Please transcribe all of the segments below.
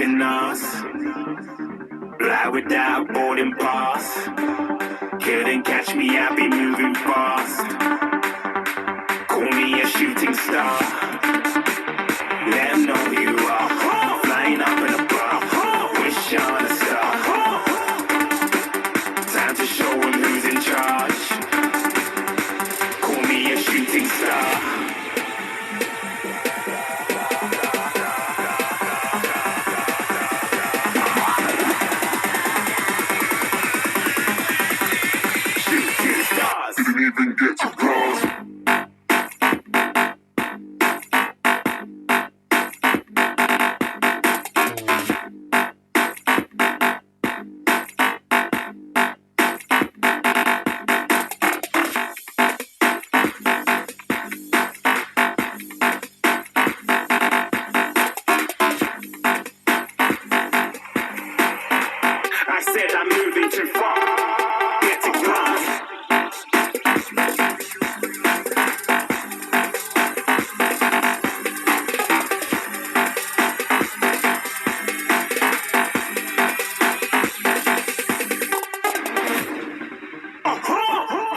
stopping us. Fly without boarding pass. Couldn't catch me, I'll be moving fast. Call me a shooting star. Let them know who you are. Flying up in a bar. Wish on a star. Time to show them who's in charge. Call me a shooting star. Didn't even get to cross. I said I'm moving too far. Get to glass.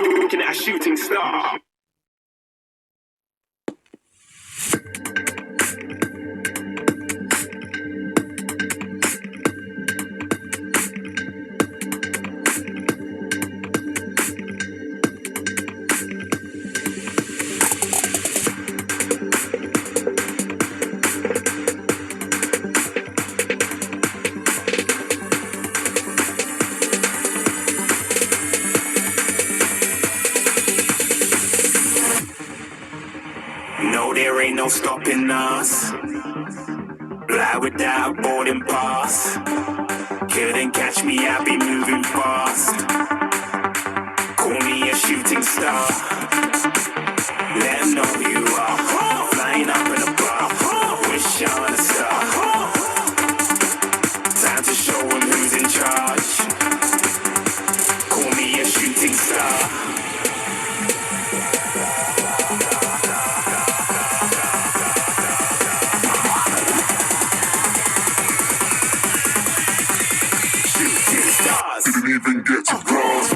Looking at a shooting star. No, there ain't no stopping us. Fly without boarding pass. Couldn't catch me, I'll be moving fast. Call me a shooting star. Let them know who you are. Flying up in a bar. Wish on a star. Time to show them who's in charge. Call me a shooting star. Didn't even get to cross.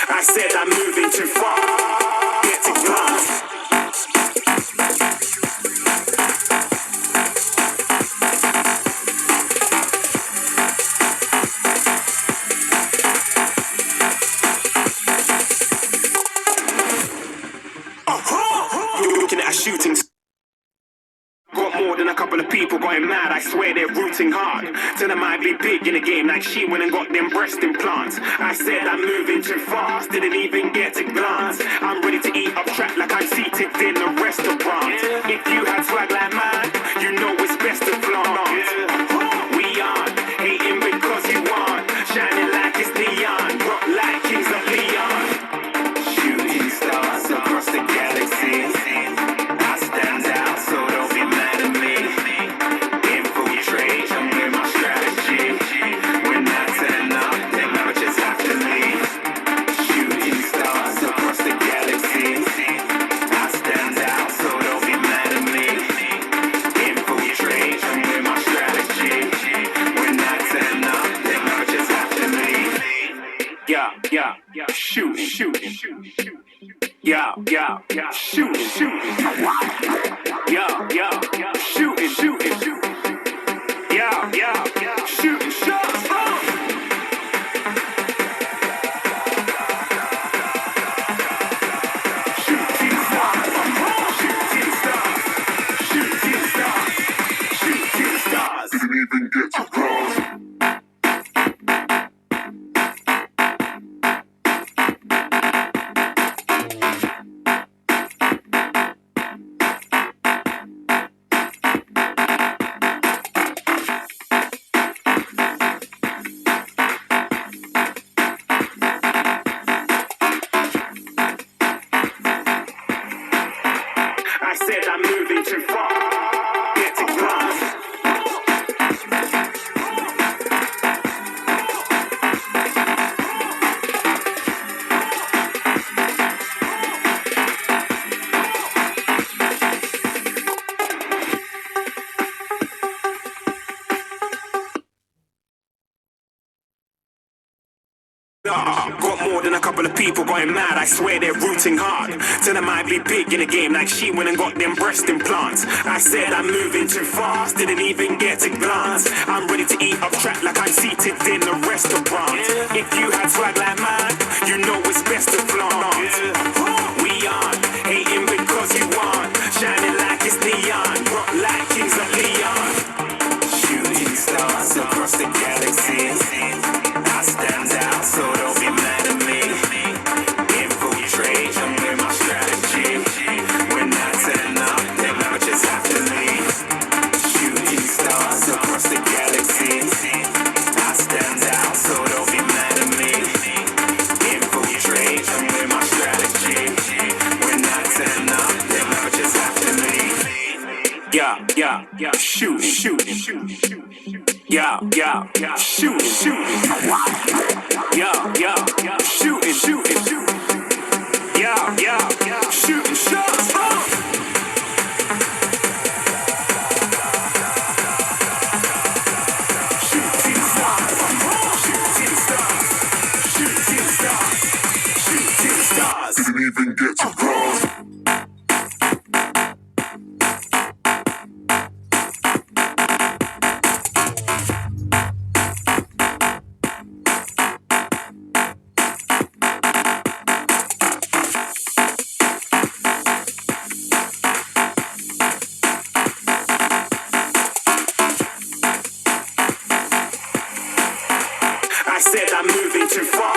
I said I'm moving too far. Get to glass. Looking at a shooting star. Got more than a couple of people going mad, I swear they're rooting hard. Tell them I be big in the game like she went and got them breast implants. I said I'm moving too fast, didn't even get to glance. I'm ready to eat up track like I'm seated in a restaurant. If you had swag like mine, you know it's best to flaunt. We aren't hating because you aren't shining like it's neon, rock like kings of Leon. Shooting stars across the galaxy. I stand out, so don't be mad at me. Infiltrate, I'm with my strategy. When I turn up, then I just have to leave. Shooting stars across the galaxy. I stand out, so don't be mad at me. Infiltrate, I'm with my strategy. When I turn up, then I just have to leave. Yeah, shooting. Yeah, shooting. Yeah, shooting. Yeah, shooting shots. Shooting stars. Didn't even get to cross. I said I'm moving too far. Get to class. Got more than a couple of people going mad, I swear they're rooting hard. Tell them I'd be big in the game like she went and got them breast implants. I said I'm moving too fast, didn't even get a glance. I'm ready to eat up track like I'm seated in a restaurant. If you had swag like mine, you know it's best to flaunt. We aren't hating because you aren't shining like it's neon, rock like kings of Leon. Shooting stars across the galaxy. I stand out, so don't be mad at me. Infiltrate, I'm with my strategy. When I turn up, then I just have to leave. Shooting stars across the galaxy. I stand out, so don't be mad at me. Infiltrate, I'm with my strategy. When I turn up, then I just have to leave. Yeah, shooting. Yeah, shooting. Yeah, shooting. Yeah, shooting shots. Shooting stars. Didn't even get to cross. I said I'm moving too far.